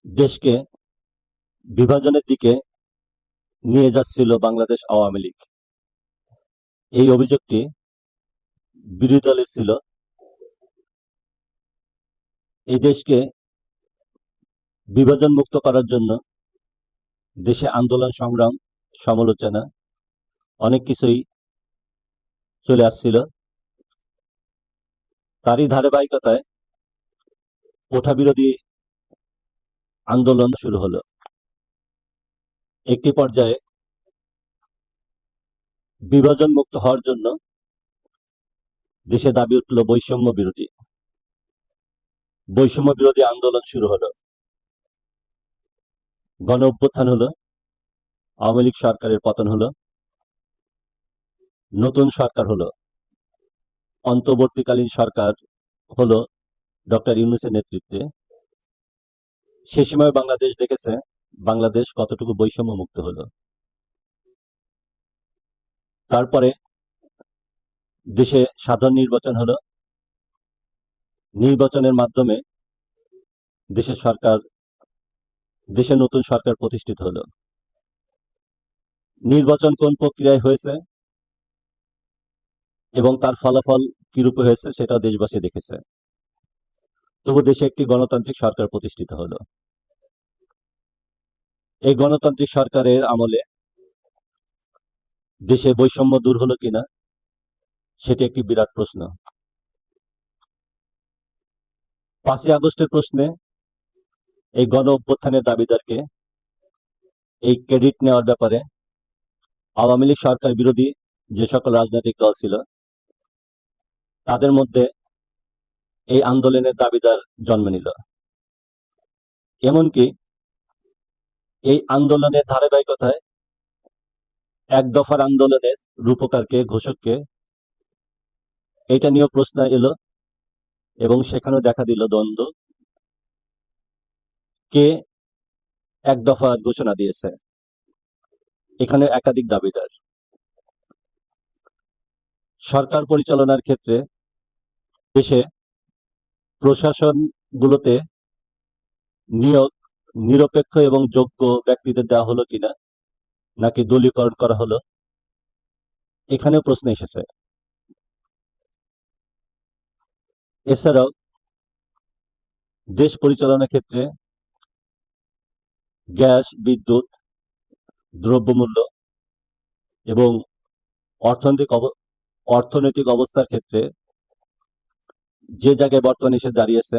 দেশকে বিভাজনের দিকে নিয়ে যাচ্ছিল বাংলাদেশ আওয়ামী লীগ। এই অভিযোগটি বিরোধী দলের ছিল। এই দেশকে বিভাজন মুক্ত করার জন্য দেশে আন্দোলন সংগ্রাম সমালোচনা অনেক কিছুই চলে আসছিল। তারই ধারাবাহিকতায় কোঠা বিরোধী আন্দোলন শুরু হলো। একটি পর্যায়ে বিভাজন মুক্ত হওয়ার জন্য দেশে দাবি উঠল বৈষম্য বিরোধী আন্দোলন শুরু হলো। গণ অভ্যুত্থান হলো, আওয়ামী লীগ সরকারের পতন হলো, নতুন সরকার হলো, অন্তর্বর্তীকালীন সরকার হলো ডক্টর ইউনূসের নেতৃত্বে। সে সময় বাংলাদেশ দেখেছে বাংলাদেশ কতটুকু বৈষম্য মুক্ত হলো। তারপরে দেশে সাধারণ নির্বাচন হলো। নির্বাচনের মাধ্যমে দেশে নতুন সরকার প্রতিষ্ঠিত হলো। নির্বাচন কোন প্রক্রিয়ায় হয়েছে এবং তার ফলাফল কিরূপে হয়েছে সেটা দেশবাসী দেখেছে। তবু দেশে একটি গণতান্ত্রিক সরকার প্রতিষ্ঠিত হলো। এই গণতান্ত্রিক সরকারের আমলে দেশে বৈষম্য দূর হলো কিনা সেটি একটি বিরাট প্রশ্ন। 5ই আগস্টের প্রশ্নে এই গণ অভ্যুত্থানের দাবিদারকে এই ক্রেডিট নেওয়ার ব্যাপারে আওয়ামী লীগ সরকার বিরোধী যে সকল রাজনৈতিক দল ছিল তাদের মধ্যে এই আন্দোলনের দাবিদার জন্ম নিল। এমনকি এই আন্দোলনের ধারাবাহিকতায় এক দফার আন্দোলনের রূপকারকে ঘোষককে এটা নিয়েও প্রশ্ন এলো এবং সেখানেও দেখা দিল দ্বন্দ্ব। কে এক দফার ঘোষণা দিয়েছে, এখানে একাধিক দাবিদার। সরকার পরিচালনার ক্ষেত্রে দেশে প্রশাসনগুলোতে নিয়োগ নিরপেক্ষ এবং যোগ্য ব্যক্তিদের দেওয়া হলো কিনা নাকি দলীয়করণ করা হলো, এখানেও প্রশ্ন এসেছে। এছাড়াও দেশ পরিচালনার ক্ষেত্রে গ্যাস, বিদ্যুৎ, দ্রব্যমূল্য এবং অর্থনৈতিক অবস্থার ক্ষেত্রে যে জায়গায় বর্তমানে এসে দাঁড়িয়েছে